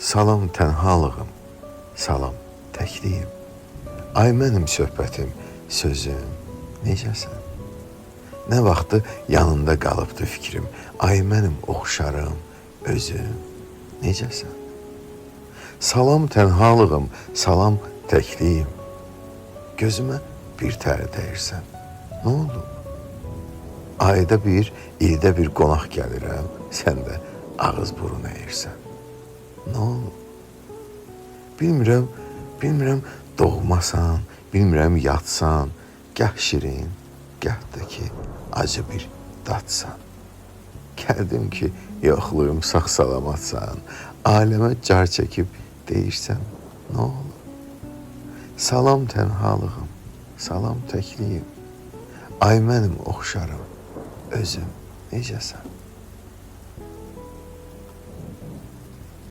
Salam tənhalığım, salam təkliyim. Ay mənim söhbətim, sözüm, necəsən? Nə vaxtı yanında qalıbdı fikrim, ay mənim oxşarım, özüm, necəsən? Salam tənhalığım, salam təkliyim. Gözümə bir tər dəyirsən, nə oldu? Ayda bir, ildə bir qonaq gəlirəm, sən də ağız burun əyirsən. Nə oldu? Bilmirəm doğmasan, bilmirəm yatsan, gəh şirin, gəh də ki, acı bir dadsan. Gəldim ki, yoxluyum, sağ-salamatsan, aləmə car çəkib deyirsən, nə olur? Salam tənhalığım, salam təkliyim, ay mənim oxşarım, özüm, necəsən?